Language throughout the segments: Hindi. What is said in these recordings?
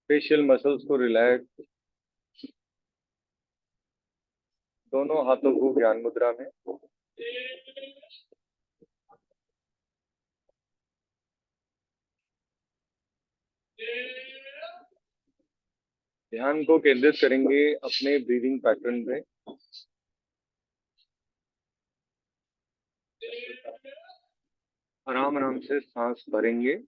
फेशियल मसल्स को रिलैक्स। दोनों हाथों को ज्ञान मुद्रा में। ध्यान को केंद्रित करेंगे अपने ब्रीदिंग पैटर्न पे। आराम आराम से सांस भरेंगे,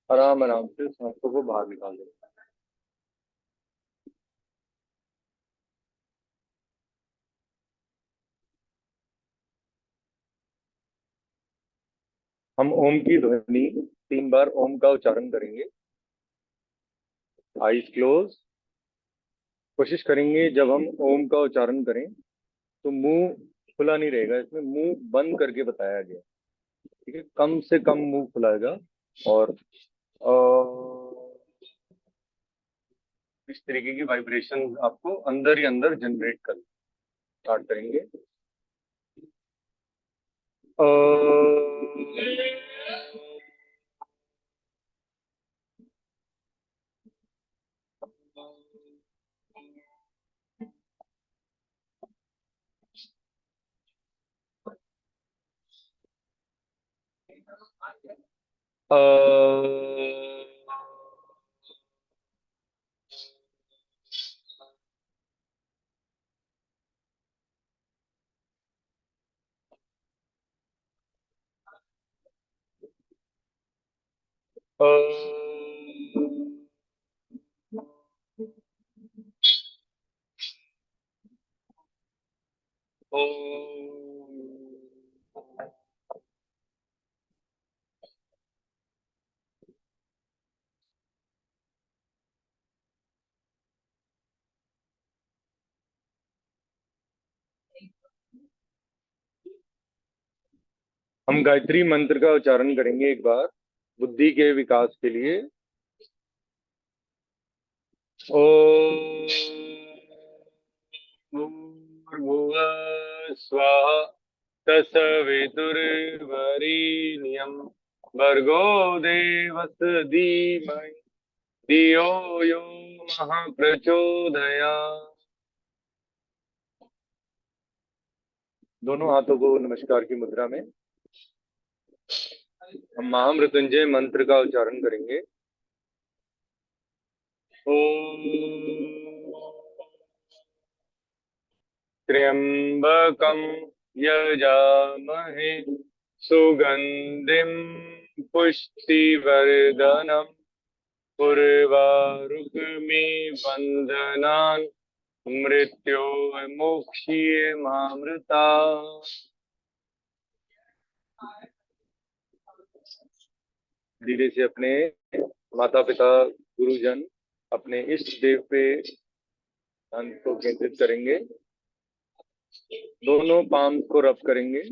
आराम आराम से सांसों को बाहर निकाल देंगे। हम ओम की ध्वनि 3 बार ओम का उच्चारण करेंगे। Eyes close. कोशिश करेंगे जब हम ओम का उच्चारण करें तो मुंह खुला नहीं रहेगा, इसमें मुंह बंद करके बताया गया। ठीक है, कम से कम मुंह खुलाएगा और इस तरीके की वाइब्रेशन आपको अंदर ही अंदर जनरेट कर स्टार्ट करेंगे। अ, अ, अ, हम गायत्री मंत्र का उच्चारण करेंगे एक बार बुद्धि के विकास के लिए। ओम भूर्भुवः स्वः तत्सवितुर्वरेण्यं भर्गो देवस्य धीमहि धियो यो नः प्रचोदयात्। दोनों हाथों को नमस्कार की मुद्रा में हम महामृत्युंजय मंत्र का उच्चारण करेंगे। ओम त्र्यंबकं यजामहे सुगंधिं पुष्टिवर्धनम् उर्वारुकमिव बन्धनान् मृत्योर्मुक्षीयमामृतात्। धीरे से अपने माता पिता गुरुजन अपने इष्ट देव पे ध्यान को केंद्रित करेंगे। दोनों पाम को रब करेंगे।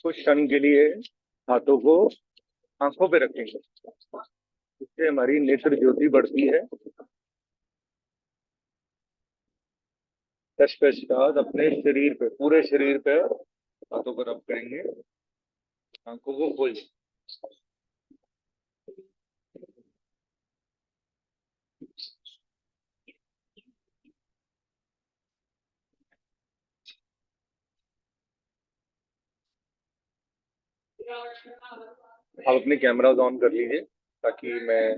कुछ क्षण के लिए हाथों को आंखों पे रखेंगे, इससे हमारी नेत्र ज्योति बढ़ती है। तत्पश्चात अपने शरीर पे, पूरे शरीर पे हाथों को रब करेंगे। आंखों को खोल। आप अपने कैमरास ऑन कर लीजिए ताकि मैं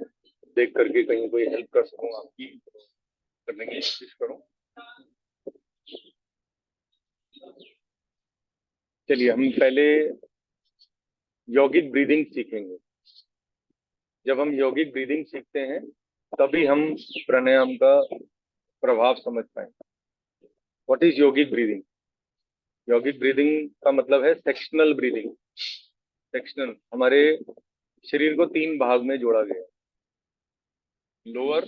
देख करके कहीं कोई हेल्प कर सकूं, आपकी करने की कोशिश करूं। चलिए हम पहले यौगिक ब्रीदिंग सीखेंगे। जब हम यौगिक ब्रीदिंग सीखते हैं तभी हम प्राणायाम का प्रभाव समझ पाएंगे। व्हाट इज यौगिक ब्रीदिंग? यौगिक ब्रीदिंग का मतलब है सेक्शनल ब्रीदिंग। सेक्शनल हमारे शरीर को 3 भाग में जोड़ा गया है, lower,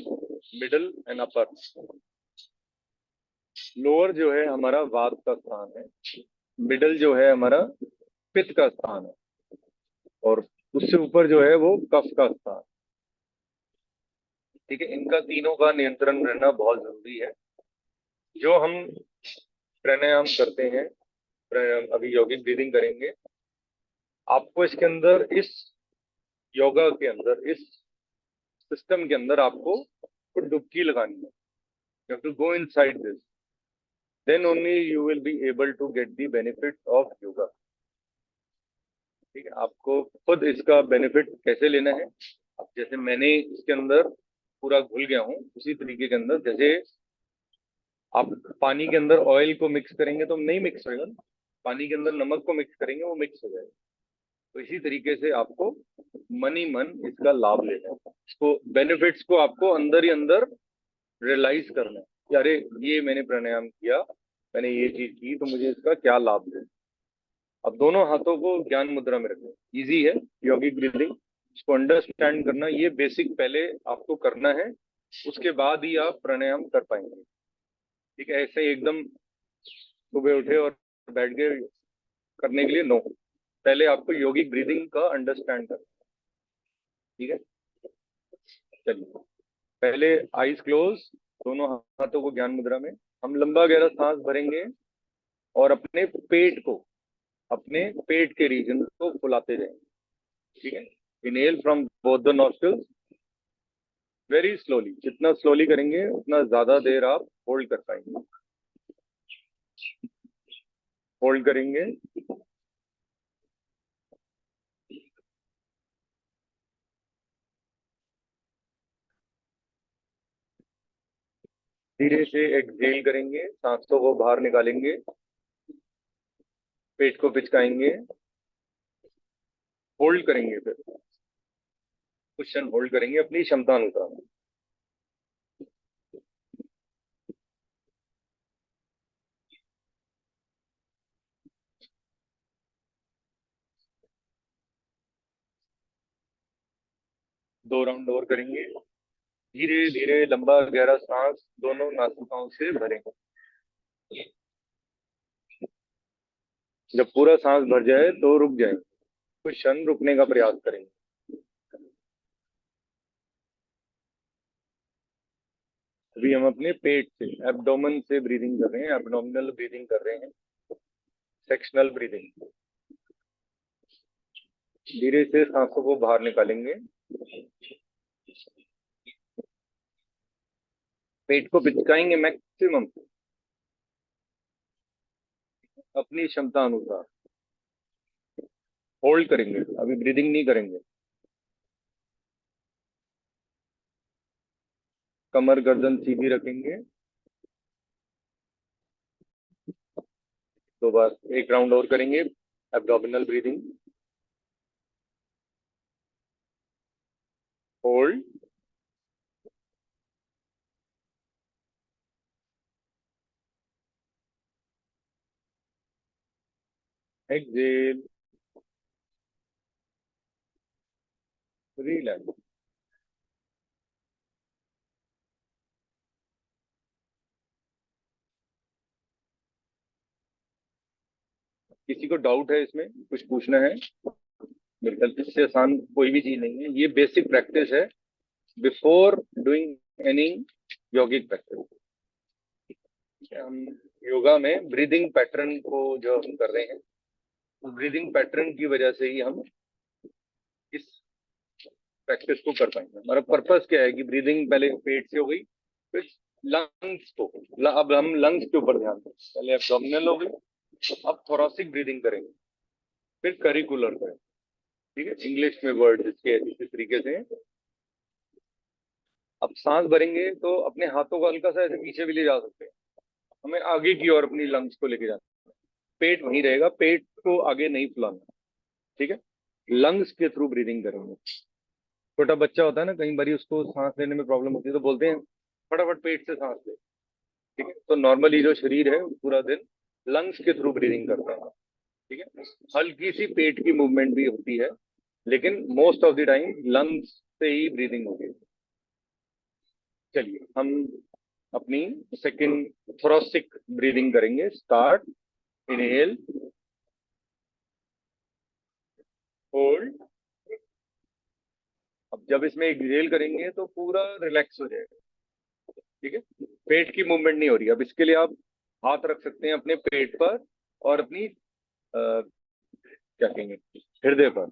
middle and upper. Lower जो है हमारा वात का स्थान है, मिडल जो है हमारा पित्त का स्थान है, और उससे ऊपर जो है वो कफ का स्थान। ठीक है, इनका तीनों का नियंत्रण रहना बहुत जरूरी है। जो हम प्राणायाम करते हैं, प्राणायाम अभी यौगिक ब्रीदिंग करेंगे, आपको इसके अंदर, इस योगा के अंदर, इस सिस्टम के अंदर आपको डुबकी लगानी है. You have to go inside this, then only you will be able to get the benefit of yoga. ठीक है, आपको खुद इसका बेनिफिट कैसे लेना है. अब जैसे मैंने इसके अंदर पूरा घुल गया हूँ, उसी तरीके के अंदर जैसे आप पानी के अंदर ऑयल को मिक्स करेंगे तो नहीं मिक्स होगा, पानी के अंदर नमक को मिक्स करेंगे वो मिक्स हो जाएगा. तो इसी तरीके से आपको मन ही मन इसका लाभ लेना है, इसको बेनिफिट्स को आपको अंदर ही अंदर रियलाइज करना है कि अरे ये मैंने प्राणायाम किया, मैंने ये चीज की, तो मुझे इसका क्या लाभ है. अब दोनों हाथों को ज्ञान मुद्रा में रखें. इजी है यौगिक ब्रीदिंग, इसको अंडरस्टैंड करना ये बेसिक पहले आपको करना है, उसके बाद ही आप प्राणायाम कर पाएंगे. ठीक है, ऐसे एकदम सुबह उठे और बैठ गए करने के लिए नो, पहले आपको यौगिक ब्रीदिंग का अंडरस्टैंड करना. ठीक है, चलिए पहले आईज क्लोज, दोनों हाथों को ज्ञान मुद्रा में. हम लंबा गहरा सांस भरेंगे और अपने पेट के रीजन को फुलाते जाएंगे. ठीक है, inhale from both the nostrils very slowly. जितना स्लोली करेंगे उतना ज्यादा देर आप होल्ड कर पाएंगे. होल्ड करेंगे, धीरे से एक्सहेल करेंगे, सांसों को बाहर निकालेंगे, पेट को पिचकाएंगे, होल्ड करेंगे, फिर क्वेश्चन होल्ड करेंगे अपनी क्षमता अनुसार. दो राउंड और करेंगे. धीरे धीरे लंबा गहरा सांस दोनों नासिकाओं से भरेंगे. जब पूरा सांस भर जाए तो रुक जाएंगे, कुछ क्षण रुकने का प्रयास करेंगे. अभी हम अपने पेट से, एब्डोमेन से ब्रीदिंग कर रहे हैं, एब्डोमिनल ब्रीदिंग कर रहे हैं, सेक्शनल ब्रीदिंग. धीरे से सांसों को बाहर निकालेंगे, पेट को पिचकाएंगे मैक्सिमम अपनी क्षमता अनुसार. होल्ड करेंगे, अभी ब्रीदिंग नहीं करेंगे. कमर गर्दन सीधी रखेंगे. दो बार, एक राउंड और करेंगे abdominal breathing. Hold, exhale, relax. किसी को डाउट है इसमें, कुछ पूछना है? मेरे ख्याल से इससे आसान कोई भी चीज नहीं है, ये बेसिक प्रैक्टिस है बिफोर डूइंग एनी योगिक प्रैक्टिस. हम योगा में ब्रीदिंग पैटर्न को जो हम कर रहे हैं, उस ब्रीदिंग पैटर्न की वजह से ही हम इस प्रैक्टिस को कर पाएंगे. हमारा पर्पस क्या है कि ब्रीदिंग पहले पेट से हो गई, फिर लंग्स को, अब हम लंग्स के ऊपर ध्यान दें. पहले एब्डोमिनल हो गई, अब थोरेसिक ब्रीदिंग करेंगे, फिर करिकुलर करेंगे. ठीक है, इंग्लिश में वर्ड इसके इसी तरीके से. अब सांस भरेंगे तो अपने हाथों को हल्का सा ऐसे पीछे भी ले जा सकते हैं, हमें आगे की ओर अपनी लंग्स को लेके जाना. पेट वहीं रहेगा, पेट को आगे नहीं फुलाना. ठीक है, लंग्स के थ्रू ब्रीदिंग करेंगे. छोटा बच्चा होता है ना, कई बार उसको सांस लेने में प्रॉब्लम होती है तो बोलते हैं फटाफट पेट से सांस ले. ठीक है, तो नॉर्मली जो शरीर है पूरा दिन लंग्स के थ्रू ब्रीदिंग करता है. ठीक है, हल्की सी पेट की मूवमेंट भी होती है, लेकिन most of the time lungs से ही ब्रीदिंग होती है. चलिए हम अपनी सेकंड थोरेसिक ब्रीदिंग करेंगे. Start, inhale, hold. अब जब इसमें एक्सहेल करेंगे तो पूरा रिलैक्स हो जाएगा. ठीक है, पेट की मूवमेंट नहीं हो रही. अब इसके लिए आप हाथ रख सकते हैं अपने पेट पर और अपनी क्या कहेंगे, हृदय पर,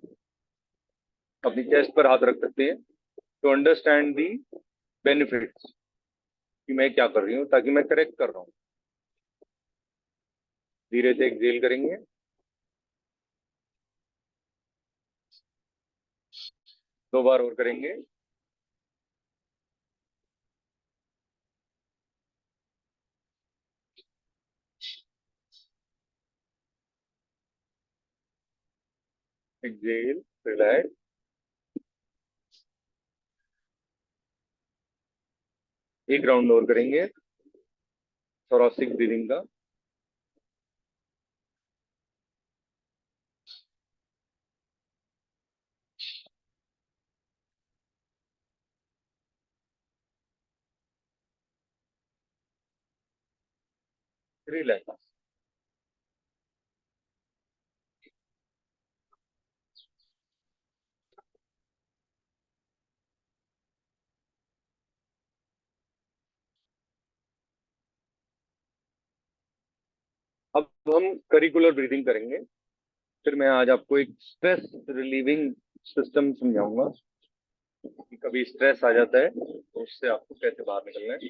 अपनी चेस्ट पर हाथ रख सकते हैं टू अंडरस्टैंड दी बेनिफिट्स कि मैं क्या कर रही हूँ, ताकि मैं करेक्ट कर रहा हूँ। धीरे से एक्सेल करेंगे। 2 बार और करेंगे। Excel, relax. 1 राउंड और करेंगे थोरैसिक ब्रीदिंग का। रिलैक्स। अब हम करिकुलर ब्रीदिंग करेंगे। फिर मैं आज आपको एक स्ट्रेस रिलीविंग सिस्टम समझाऊंगा कि कभी स्ट्रेस आ जाता है तो उससे आपको कैसे बाहर निकलना है।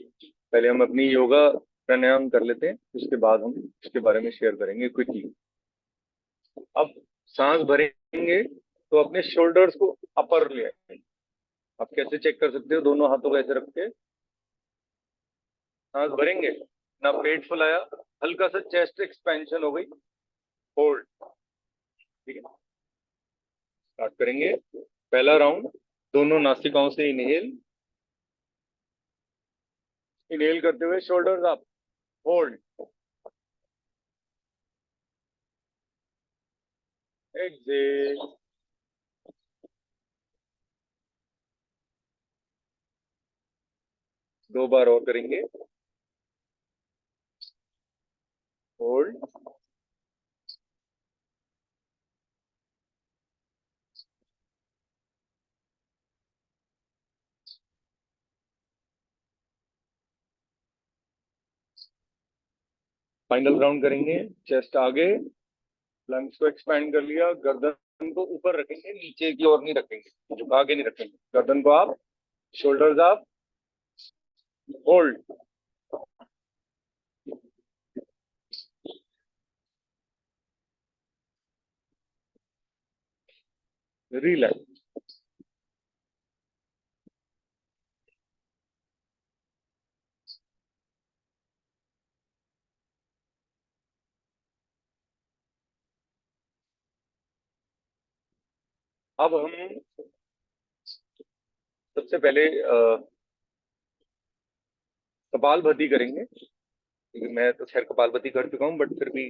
पहले हम अपनी योगा प्राणायाम कर लेते हैं, उसके बाद हम इसके बारे में शेयर करेंगे क्विकली। अब सांस भरेंगे तो अपने शोल्डर्स को अपर ले आएंगे। आप कैसे चेक कर सकते हो? दोनों हाथों को ऐसे रख के सांस भरेंगे, ना पेट फुलाया, हल्का सा चेस्ट एक्सपेंशन हो गई, होल्ड। ठीक है, स्टार्ट करेंगे। पहला राउंड, दोनों नासिकाओं से इनहेल, इनहेल करते हुए शोल्डर्स अप, होल्ड, एक्सेल। 2 बार और करेंगे, होल्ड, फाइनल राउंड करेंगे। चेस्ट आगे, लंग्स को एक्सपैंड कर लिया, गर्दन को ऊपर रखेंगे, नीचे की ओर नहीं रखेंगे, झुका के नहीं रखेंगे, गर्दन को आप, शोल्डर्स आप, होल्ड, रिलैक्स। अब हम सबसे पहले कपालभाति करेंगे, क्योंकि मैं तो खैर कपालभाति कर चुका हूँ, बट फिर भी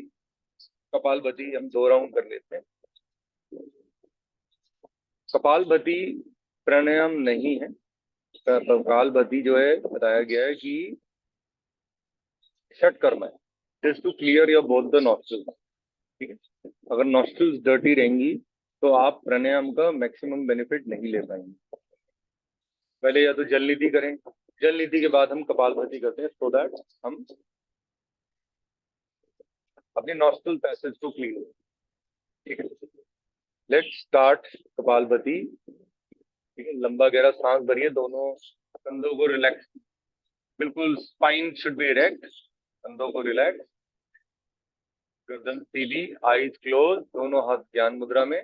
कपालभाति हम 2 राउंड कर लेते हैं। कपालभाति प्राणायाम नहीं है। कपालभाति जो है, बताया गया है कि षट कर्म है, is to clear your both the nostrils. ठीक है, अगर नॉस्ट्रल्स डर्टी रहेंगी तो आप प्राणायाम का मैक्सिमम बेनिफिट नहीं ले पाएंगे। पहले या तो जल नीति करें, जल नीति के बाद हम कपालभाति करते हैं, सो दैट हम अपने नॉस्ट्रल पैसेज को क्लीन। ठीक है, लेट्स स्टार्ट कपालभाति। ठीक है, लंबा गहरा सांस भरिए, दोनों कंधों को रिलैक्स, बिल्कुल स्पाइन शुड बी इरेक्ट, कंधों को रिलैक्स, गर्दन सीधी, आईज क्लोज, दोनों हाथ ज्ञान मुद्रा में।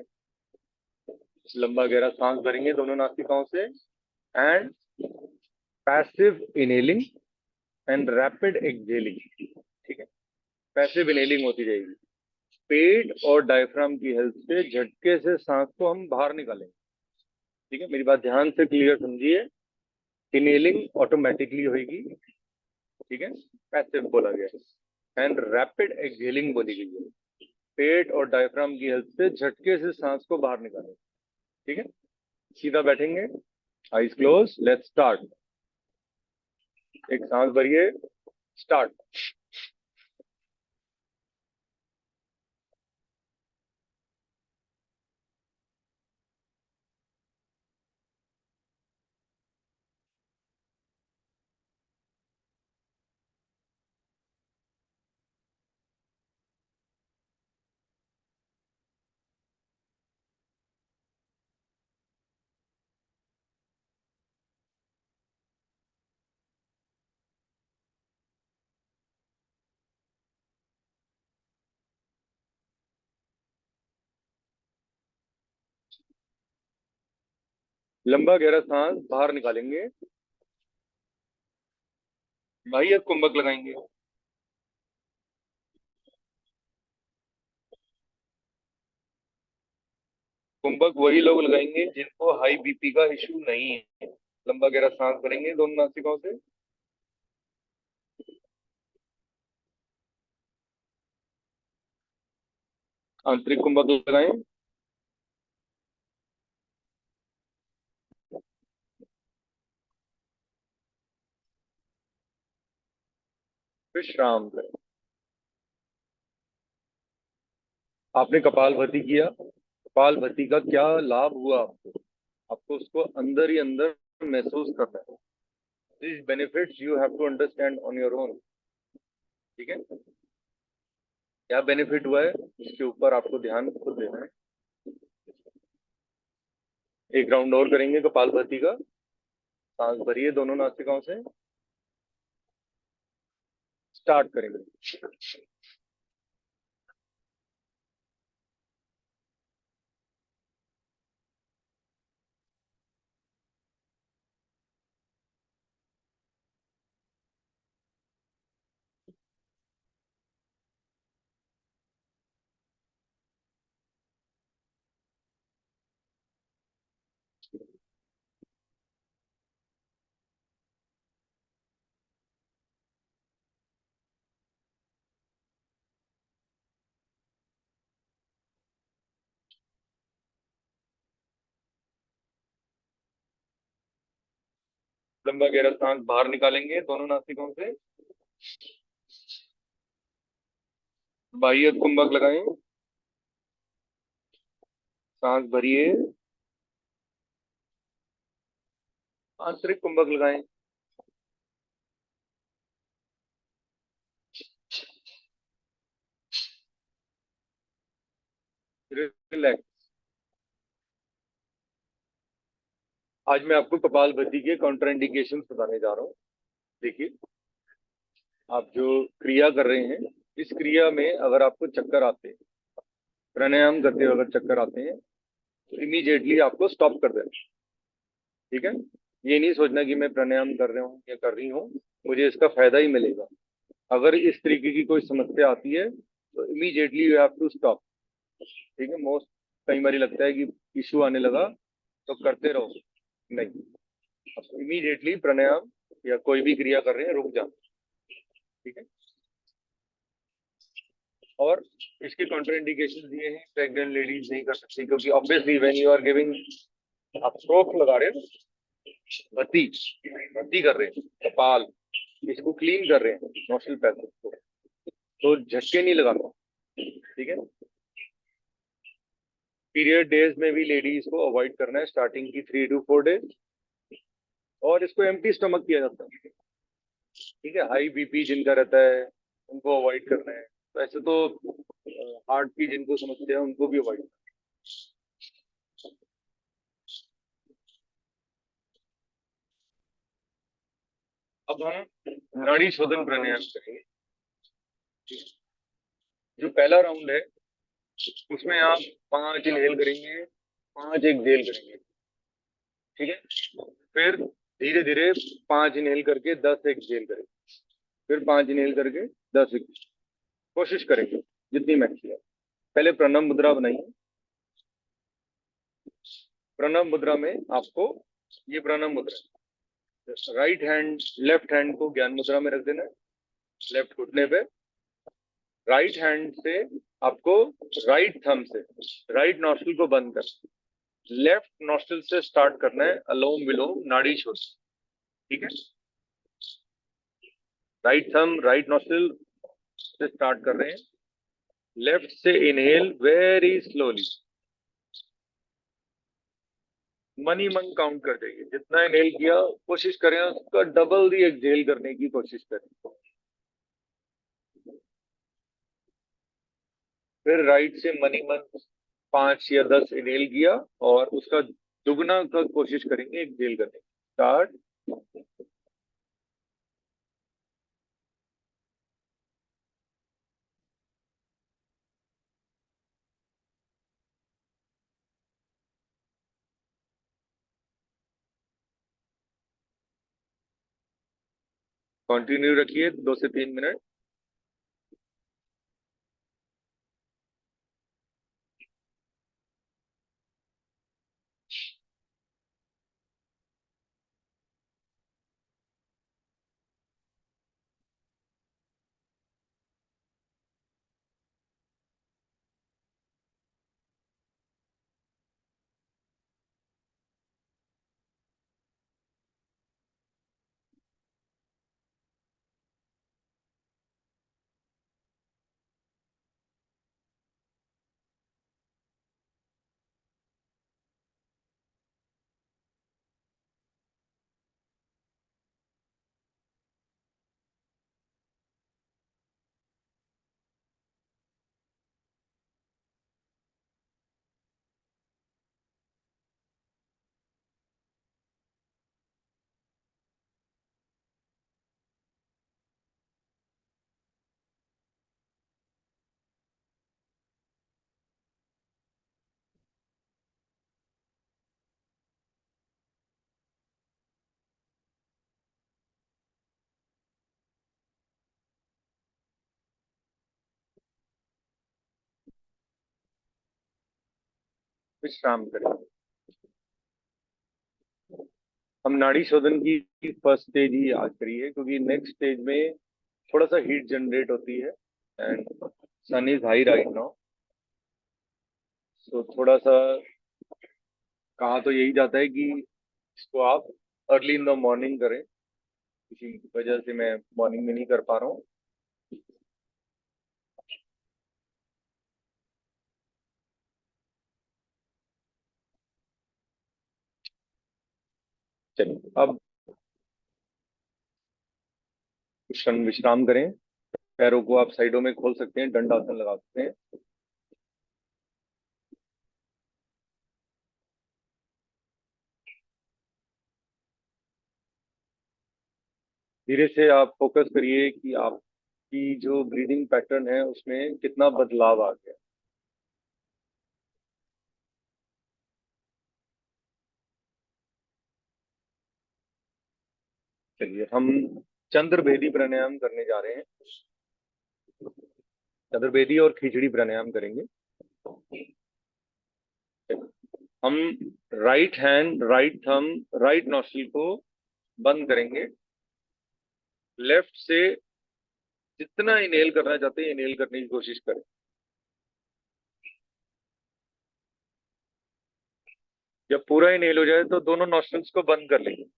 लंबा गहरा सांस भरेंगे दोनों नासिकाओं से, and passive inhaling and rapid exhaling. ठीक है, पैसिव इनहेलिंग होती जाएगी, पेट और डायफ्राम की हेल्प से झटके से सांस को हम बाहर निकालेंगे। ठीक है, मेरी बात ध्यान से क्लियर समझिए। इनहेलिंग ऑटोमेटिकली होगी, ठीक है, पैसिव बोला गया, एंड रैपिड एक्सहेलिंग बोली गई है, पेट और डायफ्राम की हेल्प से झटके से सांस को बाहर निकालें। ठीक है, सीधा बैठेंगे, आईज क्लोज, लेट्स स्टार्ट। एक सांस भरिए, स्टार्ट। लंबा गहरा सांस बाहर निकालेंगे, बाह्य कुंभक लगाएंगे। कुंभक वही लोग लगाएंगे जिनको हाई बीपी का इश्यू नहीं है। लंबा गहरा सांस भरेंगे दोनों नासिकाओं से, आंतरिक कुंभक लगाएं, विश्राम करें। आपने कपालभाति किया, कपालभाति का क्या लाभ हुआ आपको, आपको उसको अंदर ही अंदर महसूस करना है। This benefits you have to understand on your own. ठीक है, क्या बेनिफिट हुआ है इसके ऊपर आपको ध्यान खुद देना है। एक राउंड और करेंगे कपालभाति का। सांस भरिए दोनों नासिकाओं से, स्टार्ट करेंगे। लंबा गहरा सांस बाहर निकालेंगे दोनों नासिकों से, बाह्य कुंभक लगाएं, सांस भरिए, आंतरिक कुंभक लगाएं, रिलैक्स। आज मैं आपको कपालभाति के कॉन्ट्राइंडिकेशन बताने जा रहा हूँ। देखिए, आप जो क्रिया कर रहे हैं, इस क्रिया में अगर आपको चक्कर आते हैं, प्राणायाम करते हुए अगर चक्कर आते हैं, तो इमीडिएटली आपको स्टॉप कर देना। ठीक है, ये नहीं सोचना कि मैं प्राणायाम कर रहा हूँ या कर रही हूँ मुझे इसका फायदा ही मिलेगा। अगर इस तरीके की कोई समस्या आती है तो immediately you have to stop. ठीक है, मोस्ट कई बार लगता है कि इशू आने लगा तो करते रहो, नहीं, इमीडिएटली प्राणायाम या कोई भी क्रिया कर रहे हैं रुक जाओ। ठीक है, और इसके कॉन्ट्राइंडिकेशन ये हैं, प्रेग्नेंट लेडीज नहीं कर सकती, क्योंकि obviously when you are giving, आप स्ट्रोक लगा रहे हैं, भर्ती भर्ती कर रहे हैं, कपाल इसको क्लीन कर रहे हैं, नोस्ट्रल पैसेज को, तो झटके नहीं लगाना। ठीक है, पीरियड डेज में भी लेडीज को अवॉइड करना है, स्टार्टिंग की 3 to 4 डेज, और इसको एम्प्टी स्टमक किया जाता है। ठीक है, हाई बीपी जिनका रहता है उनको अवॉइड करना है। वैसे तो हार्ट की जिनको समस्या है उनको भी अवॉइड। अब हम नाड़ी शोधन प्राणायाम करेंगे। जो पहला राउंड है उसमें आप 5 इनहेल करेंगे, 5 एक्सहेल करेंगे। ठीक है, फिर धीरे धीरे 5 इनहेल करके 10 एक्सहेल करेंगे, फिर 5 इनहेल करके 10 एक्सहेल। कोशिश करेंगे जितनी मैक्सिमम। पहले प्रणव मुद्रा बनाइए। प्रणव मुद्रा में आपको, ये प्रणव मुद्रा, राइट हैंड लेफ्ट हैंड को ज्ञान मुद्रा में रख देना है, लेफ्ट घुटने पे। राइट हैंड से आपको राइट थंब से राइट नॉस्ट्रिल को बंद कर, लेफ्ट नॉस्ट्रिल से स्टार्ट करना है अलोम विलोम नाड़ी शोध। ठीक है, राइट थंब राइट नॉस्ट्रिल से स्टार्ट कर रहे हैं, लेफ्ट से इनहेल वेरी स्लोली, मन ही मन काउंट कर देंगे। जितना इनहेल किया कोशिश करें उसका डबल दी एक्सहेल करने की कोशिश करें। फिर राइट से मन ही मन 5 या 10 इनहेल किया और उसका दुगना का कोशिश करेंगे एक्सहेल करने की। स्टार्ट। कंटिन्यू रखिए 2 से 3 मिनट। विश्राम करें। हम नाड़ी शोधन की फर्स्ट स्टेज ही आज करी है, क्योंकि नेक्स्ट स्टेज में थोड़ा सा हीट जनरेट होती है and sun is high right now. तो थोड़ा सा कहा तो यही जाता है कि इसको आप अर्ली इन द मॉर्निंग करें। किसी वजह से मैं मॉर्निंग में नहीं कर पा रहा हूँ। चलिए अब कुछ क्षण विश्राम करें। पैरों को आप साइडों में खोल सकते हैं, दंडासन लगा सकते हैं। धीरे से आप फोकस करिए कि आपकी जो ब्रीदिंग पैटर्न है उसमें कितना बदलाव आ गया। चलिए हम चंद्रभेदी प्राणायाम करने जा रहे हैं। चतुर्वेदी और खिचड़ी प्राणायाम करेंगे। हम right hand, right thumb, right nostril को बंद करेंगे। लेफ्ट से जितना इनहेल करना चाहते हैं इनहेल करने की कोशिश करें। जब पूरा इनहेल हो जाए तो दोनों नॉस्ट्रिल्स को बंद कर लेंगे।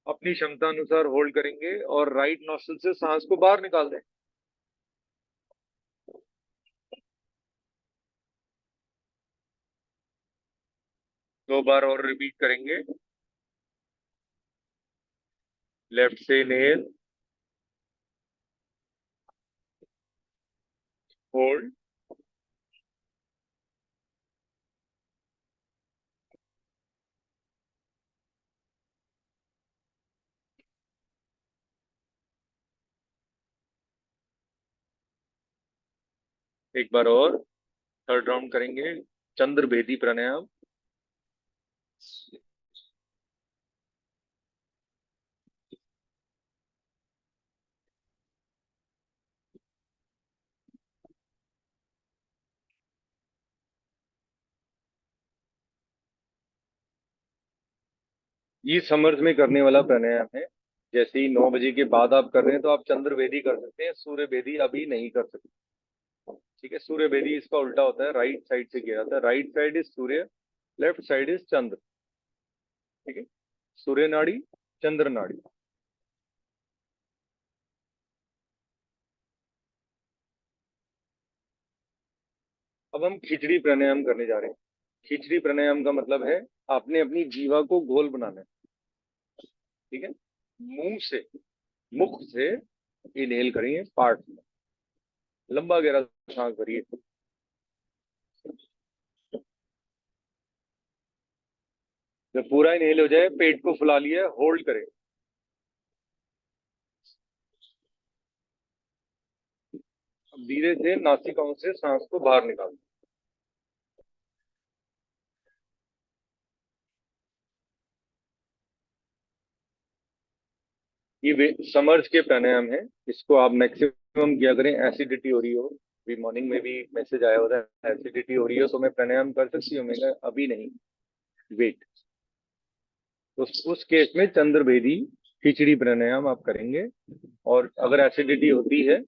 अपनी क्षमता अनुसार होल्ड करेंगे और राइट नॉस्ट्रिल से सांस को बाहर निकाल दें। 2 बार और रिपीट करेंगे। लेफ्ट से इनहेल, होल्ड, एक बार और थर्ड राउंड करेंगे चंद्रभेदी प्राणायाम। ये समर्थ में करने वाला प्राणायाम है। जैसे ही 9 बजे के बाद आप कर रहे हैं तो आप चंद्रभेदी कर सकते हैं, सूर्य भेदी अभी नहीं कर सकते। ठीक है, सूर्य भेदी इसका उल्टा होता है, राइट साइड से किया जाता है। Right side is Surya, left side is Chandra. ठीक है, सूर्य नाड़ी, चंद्र नाड़ी। अब हम खिचड़ी प्राणायाम करने जा रहे हैं। खिचड़ी प्राणायाम का मतलब है आपने अपनी जीवा को गोल बनाना है। ठीक है, मुंह से, मुख से इनहेल करेंगे, पार्ट में लंबा गहरा सांस भरिए। जब पूरा इनहेल हो जाए पेट को फुला लिए, होल्ड करें। अब धीरे से नासिकाओं से सांस को बाहर निकाल दें। ये समर्ज के प्राणायाम है। इसको आप मैक्सिमम किया करें। एसिडिटी हो रही हो, अभी मॉर्निंग में भी मैसेज आया होता है, एसिडिटी हो रही हो तो मैं प्राणायाम कर सकती हूँ, मैंने कहा अभी नहीं, वेट। तो उस केस में चंद्रभेदी खिचड़ी प्राणायाम आप करेंगे। और अगर एसिडिटी होती है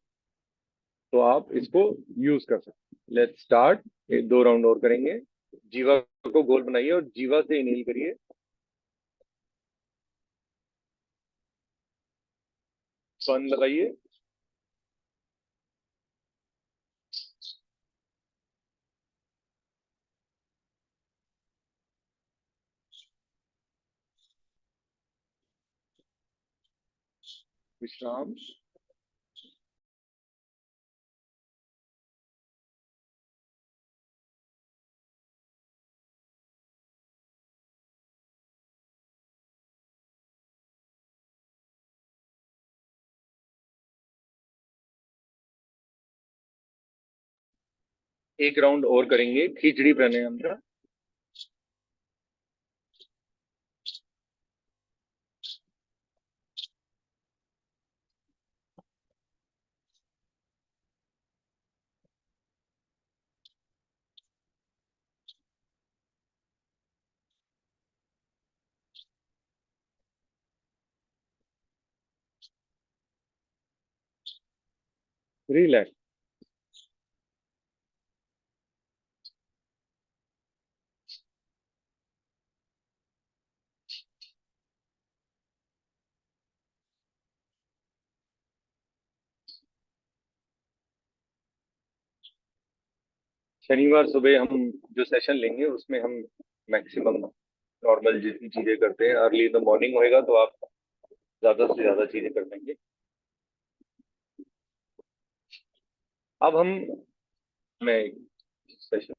तो आप इसको यूज कर सकते हैं। Let's start. 2 राउंड और करेंगे। जीवा को गोल बनाइए और जीवा से इनहेल करिए। सन लगाइए। विश्राम। एक राउंड और करेंगे खिचड़ी प्राणायाम का। रिलैक्स। शनिवार सुबह हम जो सेशन लेंगे उसमें हम मैक्सिमम नॉर्मल जितनी चीजें करते हैं अर्ली इन द मॉर्निंग होएगा तो आप ज्यादा से ज्यादा चीजें कर लेंगे। अब हम मैं सेशन